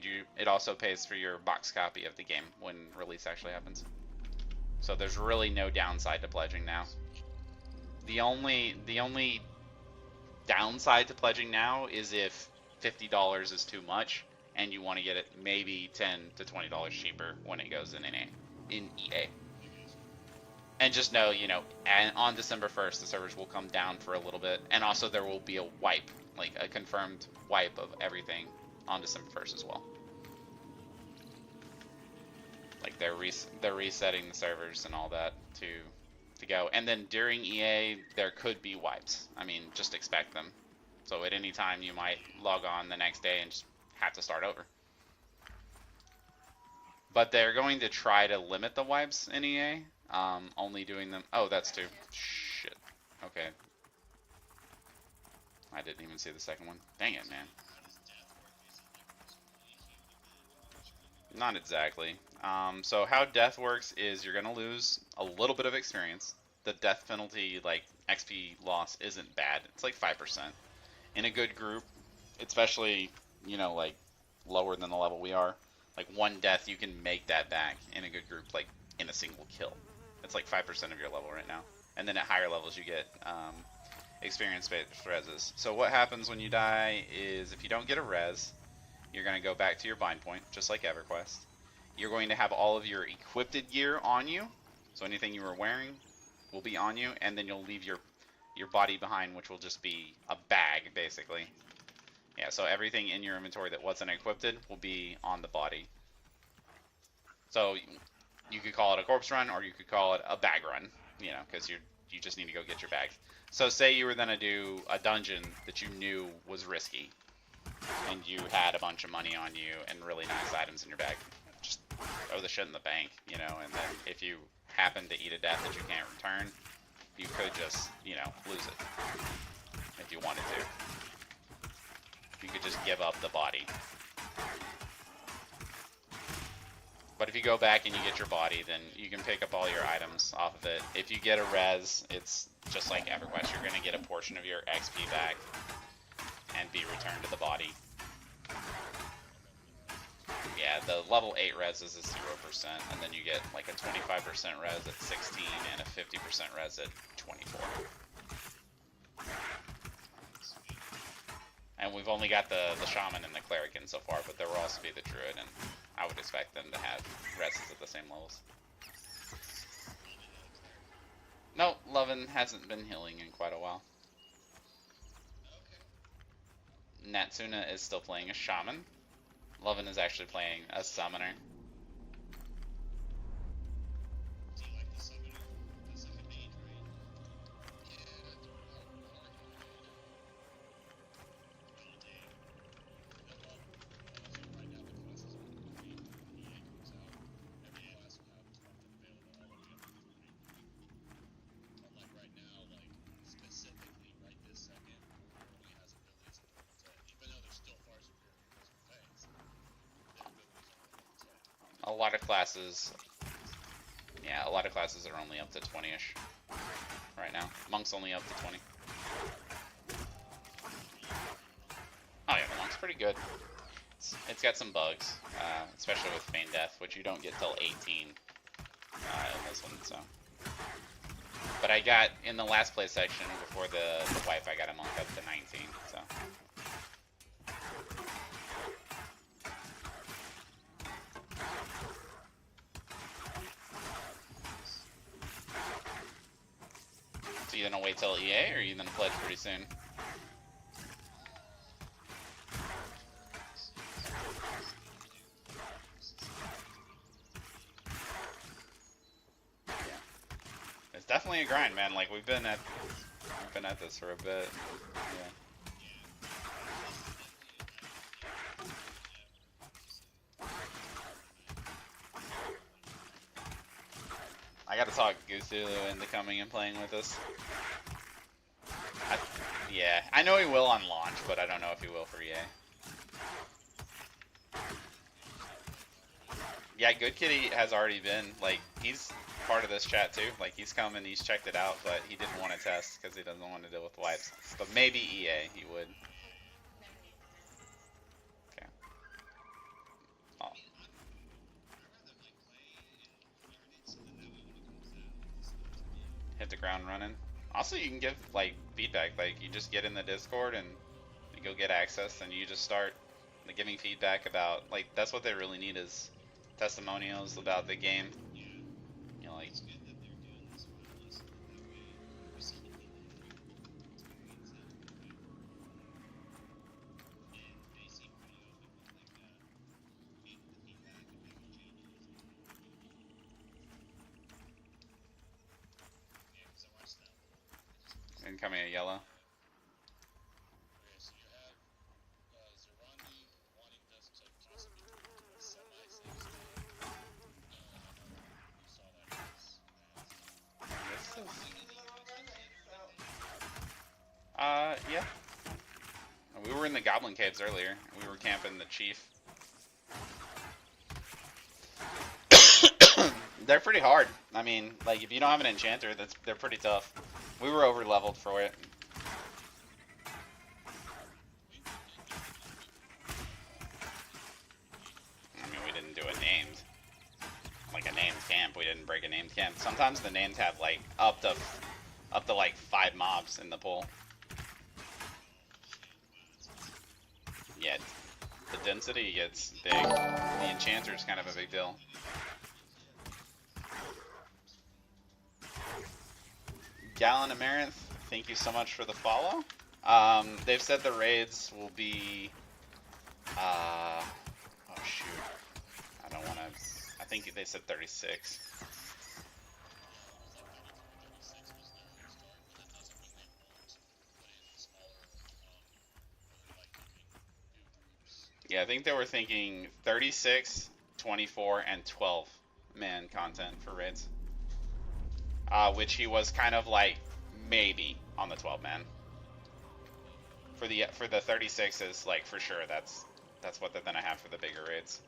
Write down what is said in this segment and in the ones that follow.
and it also pays for your box copy of the game when release actually happens. So there's really no downside to pledging now. The only downside to pledging now is if $50 is too much and you want to get it maybe $10 to $20 cheaper when it goes in EA. And just know, you know, on December 1st, the servers will come down for a little bit, and also there will be a wipe, like a confirmed wipe of everything on December 1st as well. Like they're resetting the servers and all that to go. And then during EA, there could be wipes. I mean, just expect them. So at any time, you might log on the next day and just have to start over. But they're going to try to limit the wipes in EA. Only doing them. Oh, that's two. Shit. Okay. I didn't even see the second one. Dang it, man. Not exactly. So how death works is you're gonna lose a little bit of experience. The death penalty, like XP loss, isn't bad. It's like 5%. In a good group, especially, you know, like lower than the level we are, like one death you can make that back in a good group, like in a single kill. It's like 5% of your level right now. And then at higher levels you get experience-based reses. So what happens when you die is if you don't get a res, you're going to go back to your bind point, just like EverQuest. You're going to have all of your equipped gear on you, so anything you were wearing will be on you, and then you'll leave your body behind, which will just be a bag, basically. Yeah, so everything in your inventory that wasn't equipped will be on the body. So you could call it a corpse run, or you could call it a bag run, you know, because you just need to go get your bags. So say you were going to do a dungeon that you knew was risky, and you had a bunch of money on you and really nice items in your bag. Just throw the shit in the bank, you know, and then if you happen to eat a death that you can't return, you could just, you know, lose it if you wanted to. You could just give up the body. But if you go back and you get your body, then you can pick up all your items off of it. If you get a res, it's just like EverQuest. You're going to get a portion of your XP back and be returned to the body. Yeah, the level 8 reses is 0%, and then you get like a 25% res at 16 and a 50% res at 24. And we've only got the shaman and the cleric in so far, but there will also be the druid, and I would expect them to have reses at the same levels. No, Lovin hasn't been healing in quite a while. Natsuna is still playing a shaman. Lovin is actually playing a summoner. A lot of classes, yeah, a lot of classes are only up to 20-ish right now. Monk's only up to 20. Oh yeah, the Monk's pretty good. It's got some bugs, especially with Feign Death, which you don't get till 18 in this one, so. But I got, in the last play section, before the wipe, I got a Monk up to 19, so. So you gonna wait till EA, or are you gonna pledge pretty soon? Yeah. It's definitely a grind, man. Like we've been at this for a bit. Yeah. I gotta talk Guthulu into coming and playing with us. Yeah, I know he will on launch, but I don't know if he will for EA. Yeah, Good Kitty has already been, like, he's part of this chat too. Like, he's come and he's checked it out, but he didn't want to test because he doesn't want to deal with wipes. But maybe EA, he would. Okay. hit the ground running. Also, you can give like feedback. Like you just get in the Discord and you go get access, and you just start like, giving feedback about like that's what they really need is testimonials about the game. You know, like incoming a yellow. Yeah. We were in the Goblin Caves earlier. We were camping the Chief. They're pretty hard. I mean, like if you don't have an enchanter, they're pretty tough. We were over leveled for it. I mean, we didn't do a named, like a named camp. We didn't break a named camp. Sometimes the named have like up to like 5 mobs in the pool. Yeah, the density gets big. The enchanter's kind of a big deal. Gallon Amaranth, thank you so much for the follow. They've said the raids will be, oh shoot, I don't want to, I think they said 36. Yeah, I think they were thinking 36, 24, and 12 man content for raids. Which he was kind of like maybe on the 12 man. For the 36 is like for sure that's what they're gonna have for the bigger raids.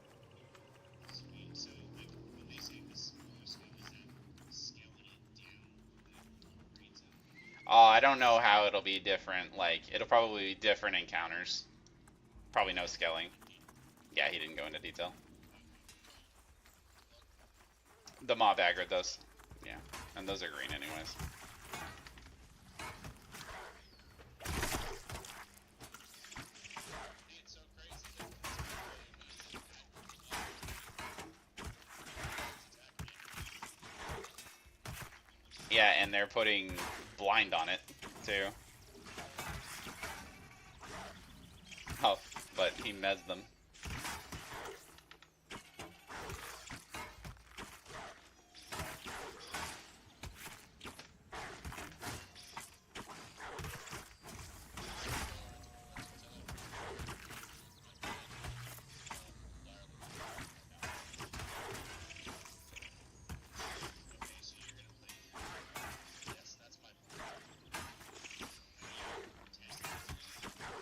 I don't know how it'll be different. Like it'll probably be different encounters. Probably no scaling. Yeah, he didn't go into detail. The mob aggro does. Yeah, and those are green anyways. Yeah, and they're putting blind on it too. Oh, but he mezzed them.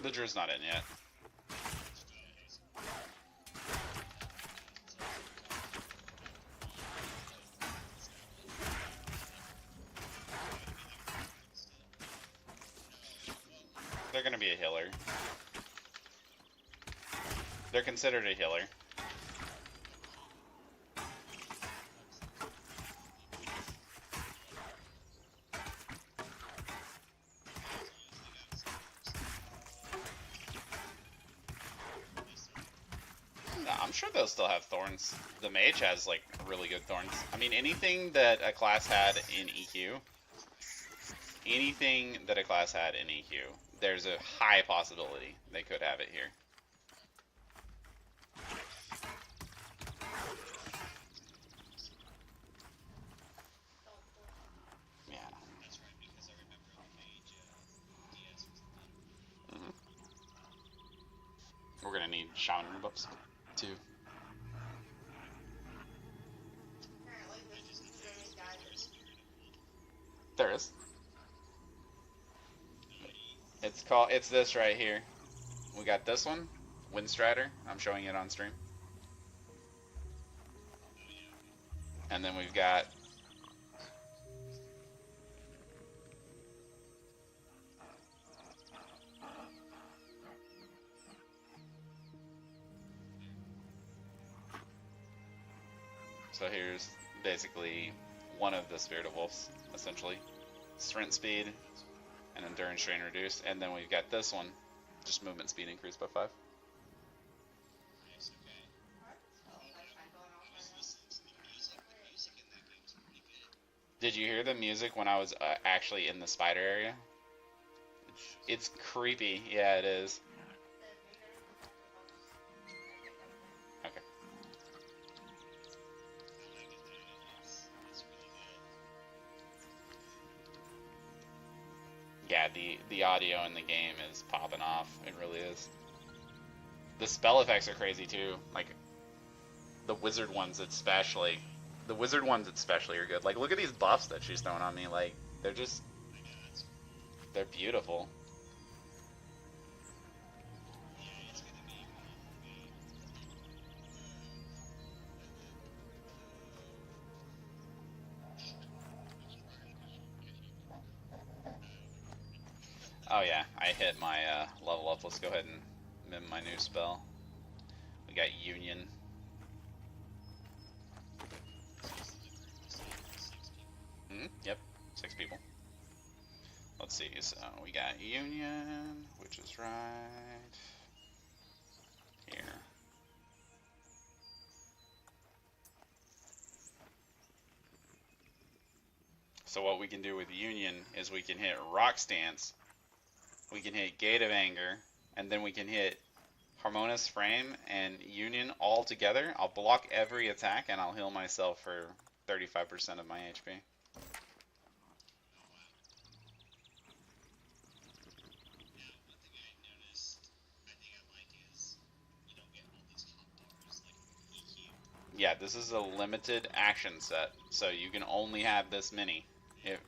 The Drew's not in yet. They're gonna be a healer. They're considered a healer. No, I'm sure they'll still have thorns. The mage has like really good thorns. I mean, anything that a class had in EQ, there's a high possibility they could have it here. Yeah. We're gonna need shaman rebuffs too. There is. It's this right here. We got this one, Windstrider. I'm showing it on stream. And then we've got so here's basically one of the Spirit of Wolves, essentially. sprint speed, and endurance strain reduced. And then we've got this one, just movement speed increased by 5. Did you hear the music when I was actually in the spider area? It's creepy. Yeah, it is. Okay. Yeah, the audio in the game is popping off. It really is. The spell effects are crazy too. Like the wizard ones especially. The wizard ones especially are good. Like look at these buffs that she's throwing on me. Like they're beautiful. Oh yeah, I hit my level up. Let's go ahead and mim my new spell. We got Union. Yep, 6 people. Let's see, so we got Union, which is right here. So what we can do with Union is we can hit Rock Stance, we can hit Gate of Anger, and then we can hit Harmonious Frame and Union all together. I'll block every attack and I'll heal myself for 35% of my HP. Yeah, this is a limited action set, so you can only have this many. If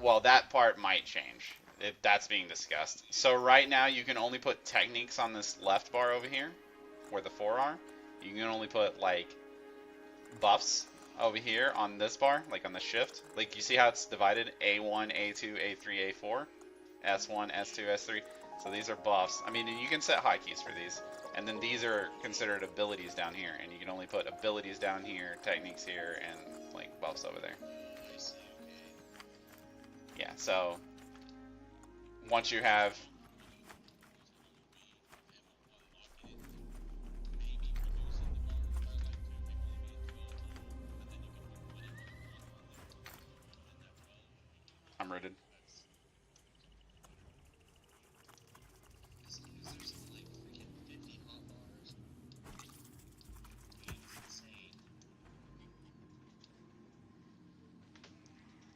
well, that part might change. If that's being discussed. So right now you can only put techniques on this left bar over here, where the 4 are. You can only put like buffs over here on this bar, like on the shift. Like you see how it's divided? A1, A2, A3, A4, S1, S2, S3. So these are buffs. I mean, you can set hotkeys for these. And then these are considered abilities down here. And you can only put abilities down here, techniques here, and like buffs over there. Yeah, so once you have... I'm rooted.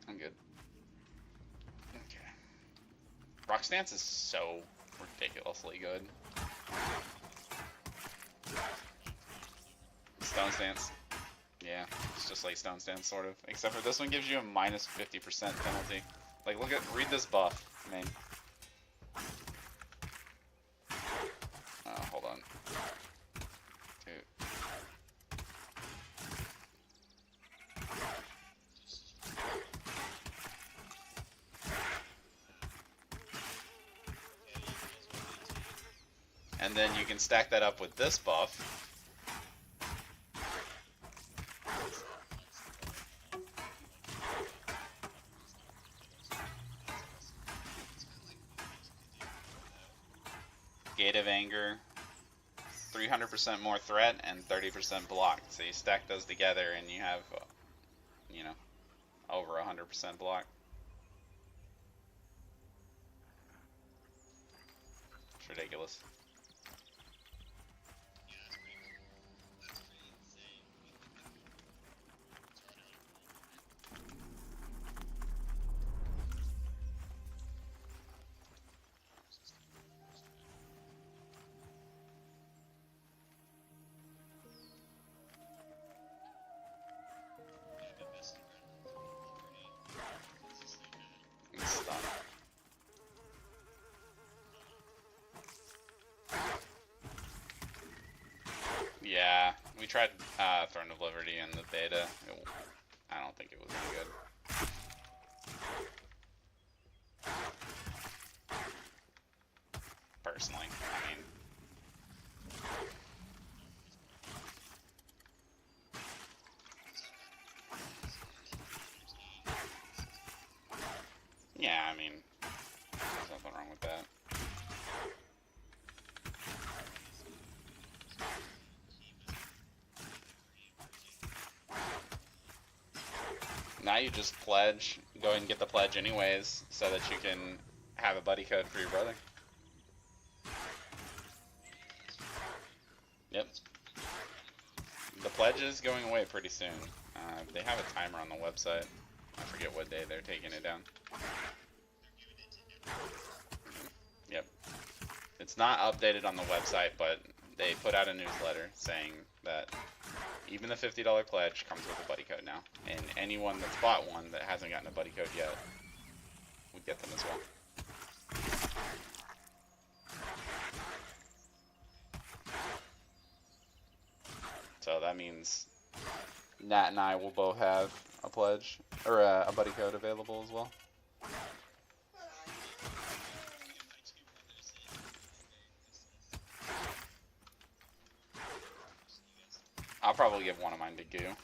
I'm good. Okay. Rock Stance is so ridiculously good. Stone Stance. Yeah, it's just like Stone Stance, sort of. Except for this one gives you a minus 50% penalty. Like, read this buff, man. Hold on. Dude. And then you can stack that up with this buff. Gate of Anger, 300% more threat and 30% block. So you stack those together and you have, you know, over 100% block. It's ridiculous. Yeah, we tried Throne of Liberty in the beta. I don't think it was any good. Personally, I mean, yeah, I mean, there's nothing wrong with that. Now you just pledge, go ahead and get the pledge anyways, so that you can have a buddy code for your brother. Yep. The pledge is going away pretty soon. They have a timer on the website. I forget what day they're taking it down. Yep. It's not updated on the website, but they put out a newsletter saying that even the $50 pledge comes with a buddy code now. And anyone that's bought one that hasn't gotten a buddy code yet would get them as well. So that means Nat and I will both have a pledge, or a buddy code available as well. I'll probably give one of mine to Goo.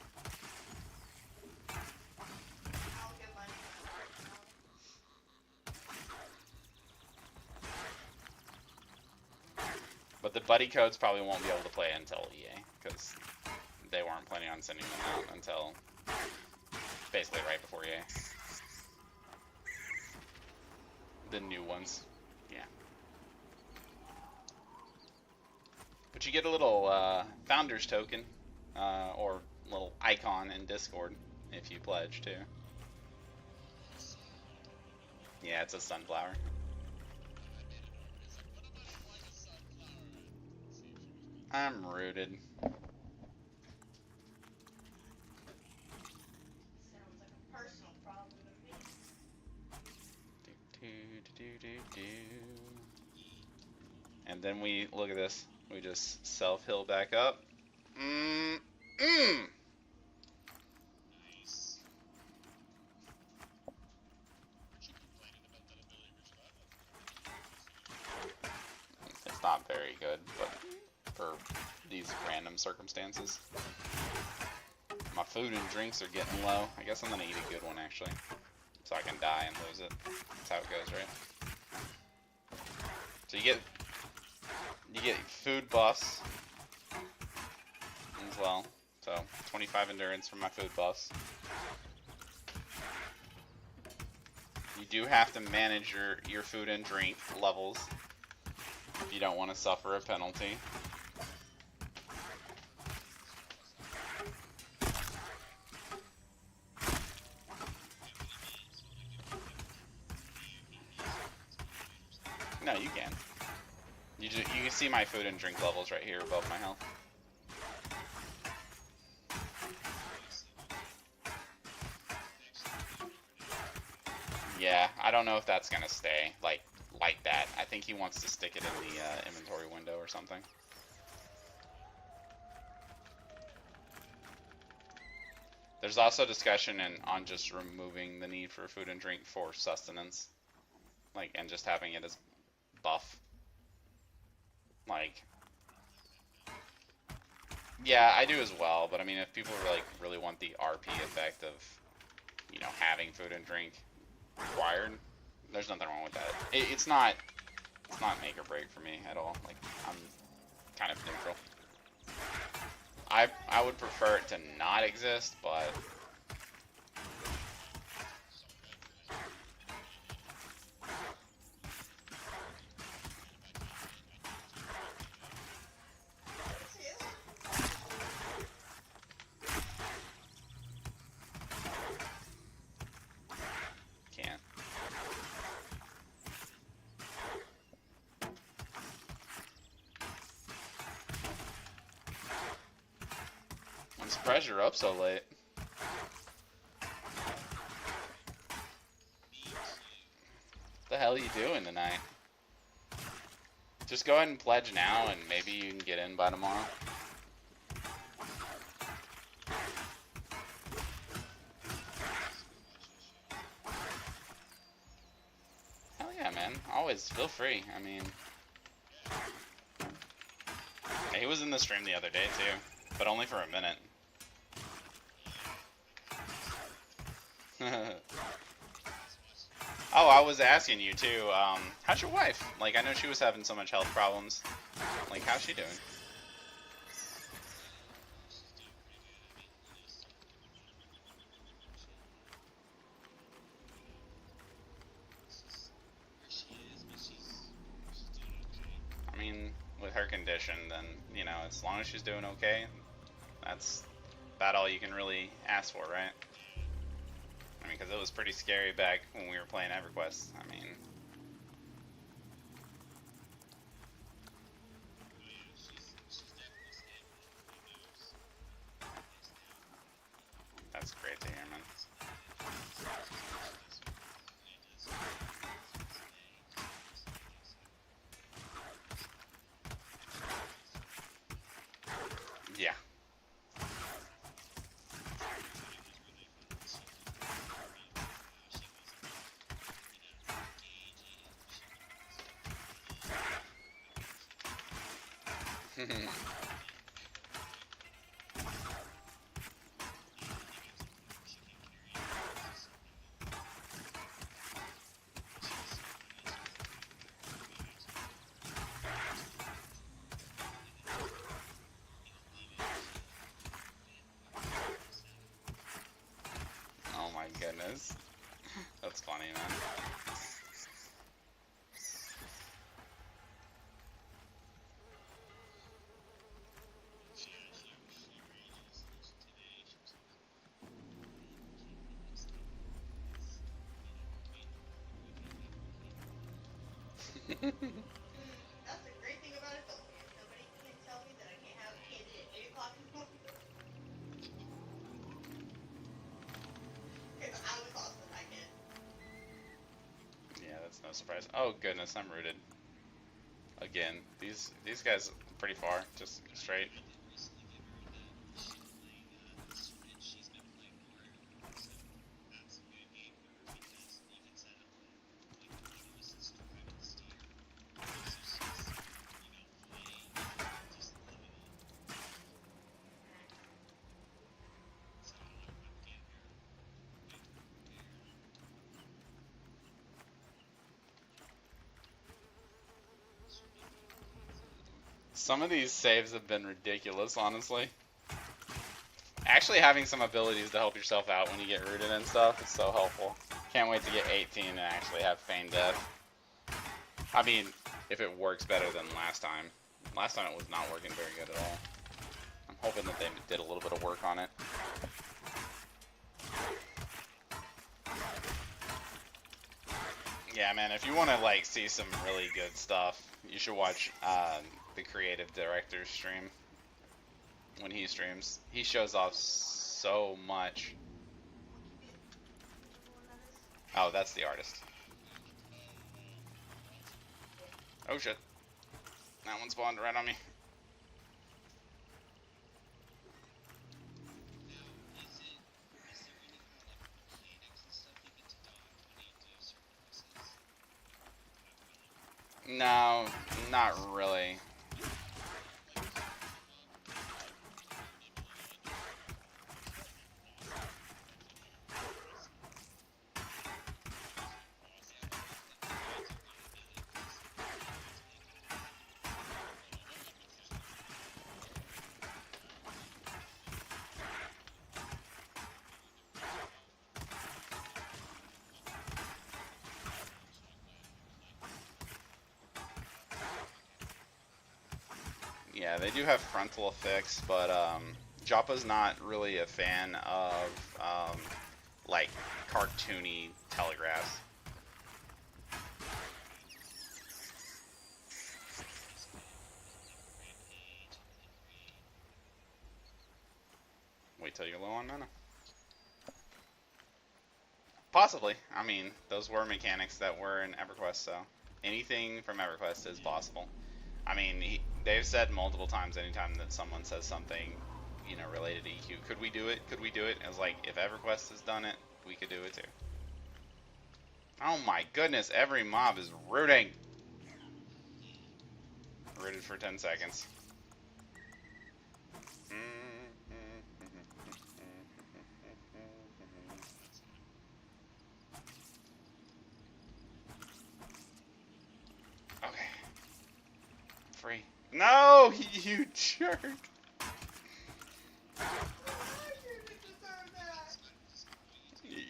But the buddy codes probably won't be able to play until EA, because they weren't planning on sending them out until basically right before EA. The new ones, yeah. But you get a little founder's token, or little icon in Discord if you pledge too. Yeah, it's a sunflower. I'm rooted. Sounds like a personal problem to me. And then we, look at this, we just self-heal back up. Nice. It's not very good, but for these random circumstances. My food and drinks are getting low. I guess I'm gonna eat a good one actually, so I can die and lose it. That's how it goes, right? So you get food buffs as well. So 25 endurance from my food buffs. You do have to manage your food and drink levels if you don't want to suffer a penalty. No, you can. You can see my food and drink levels right here above my health. Yeah, I don't know if that's gonna stay like that. I think he wants to stick it in the inventory window or something. There's also discussion on just removing the need for food and drink for sustenance, like, and just having it as buff. Like, yeah, I do as well. But I mean, if people really want the RP effect of, you know, having food and drink required, there's nothing wrong with that. It's not make or break for me at all. Like, I'm kind of neutral. I would prefer it to not exist, but can't. I'm surprised you're up so late. What the hell are you doing tonight? Just go ahead and pledge now, and maybe you can get in by tomorrow. Always feel free. I mean, he was in the stream the other day too, but only for a minute. Oh, I was asking you too. How's your wife? Like, I know she was having so much health problems. Like, how's she doing? I mean, with her condition, then, you know, as long as she's doing okay, that's about all you can really ask for, right? I mean, because it was pretty scary back when we were playing EverQuest. I mean, that's great to hear, man. Yeah. Oh my goodness. That's funny, man. That's the great thing about adulting. Nobody can tell me that I can't have candy at 8 o'clock in the morning. Because I'm exhausted, I can't. Yeah, that's no surprise. Oh goodness, I'm rooted. Again, these guys are pretty far, just straight. Some of these saves have been ridiculous, honestly. Actually, having some abilities to help yourself out when you get rooted and stuff is so helpful. Can't wait to get 18 and actually have feign death. I mean, if it works better than last time. Last time it was not working very good at all. I'm hoping that they did a little bit of work on it. Yeah, man, if you want to like see some really good stuff, you should watch the creative director's stream. When he streams, he shows off so much. Oh, that's the artist. Oh shit. That one spawned right on me. No, not really. Yeah, they do have frontal effects, but Joppa's not really a fan of like cartoony telegraphs. Wait till you're low on mana. Possibly. I mean, those were mechanics that were in EverQuest, so anything from EverQuest is possible. I mean, they've said multiple times anytime that someone says something, you know, related to EQ, could we do it? Could we do it? It was like, if EverQuest has done it, we could do it too. Oh my goodness, every mob is rooting. Rooted for 10 seconds. Okay. Free. No, you jerk.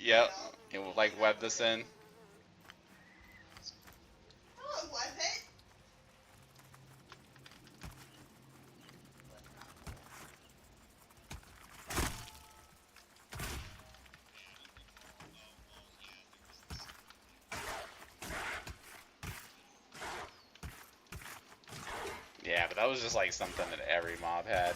Yep. It will like web this in. Oh, was it? Yeah, but that was just like something that every mob had.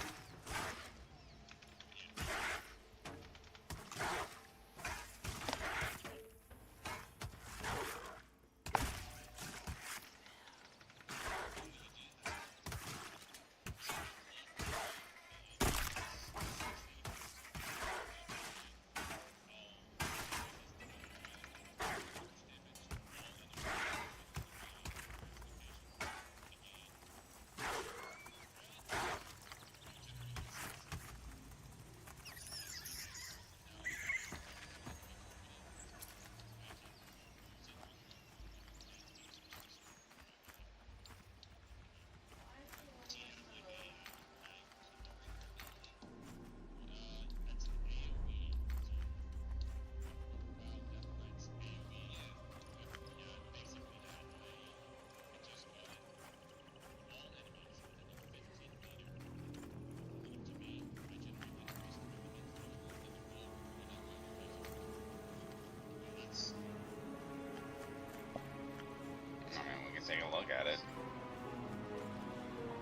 I mean, we can take a look at it.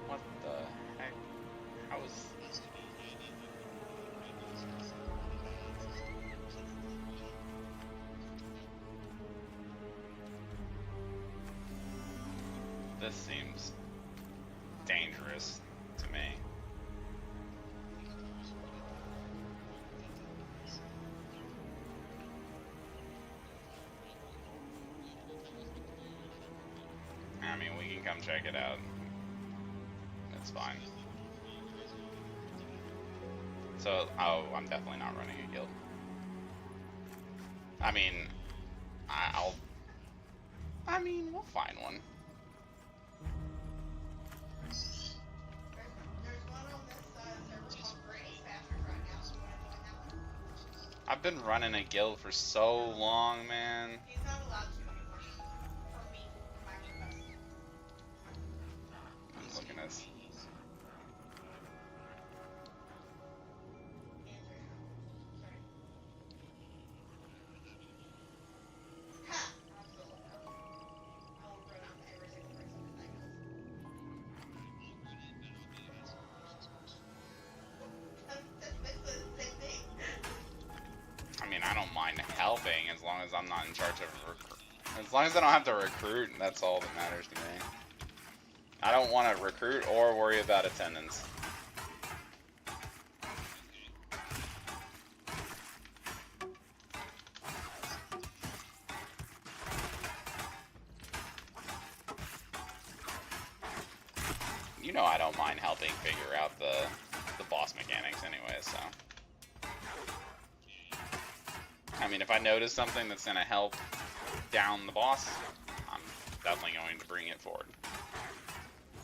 What the heck? How is... This seems dangerous to me. I mean, we can come check it out. It's fine. So, oh, I'm definitely not running a guild. I mean, I mean, we'll find one. There's one on this server called Greatest Bastards right now. Do you want to join that one? I've been running a guild for so long, man. He's not allowed to anymore. For me, for my request. I'm looking at this. Sorry. Ha! I'm still looking up. I will run out to every single person in that guild. That's basically the same thing. I mean, I don't mind helping as long as I'm not in charge of as long as I don't have to recruit, that's all that matters to me. I don't want to recruit or worry about attendance. You know I don't mind helping figure out the boss mechanics anyway, so. I mean, if I notice something that's going to help down the boss, I'm definitely going to bring it forward.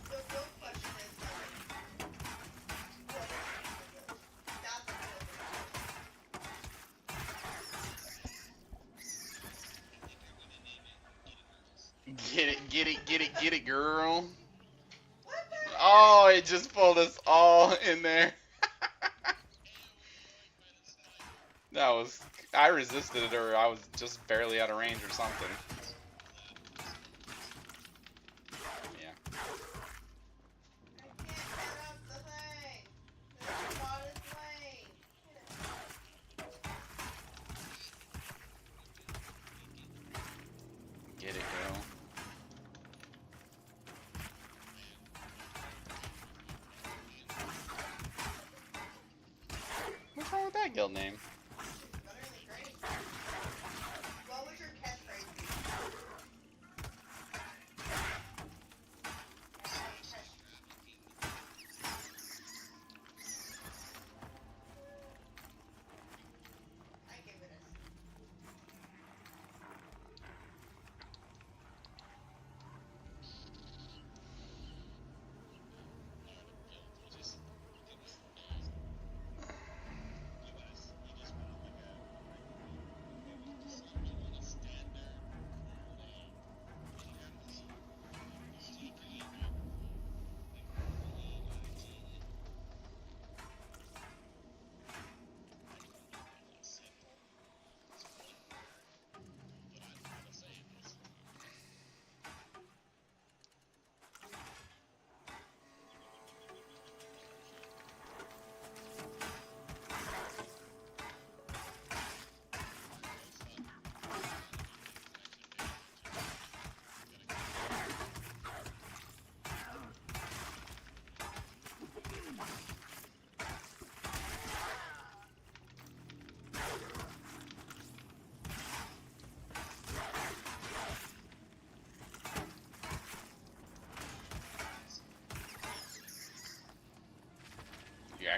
The real question is, what is the guild? That's the real question. Get it, girl. What the Oh, it just pulled us all in there. That was, I resisted it, or I was just barely out of range or something. Yeah. I can't get up the thing. This spot is lame. Get it, girl. What's wrong with that guild name? Utterly great. What would your catchphrase be?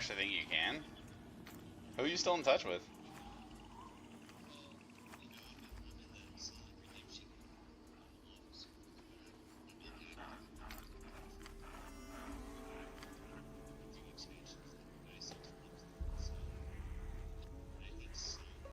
actually think you can. Who are you still in touch with?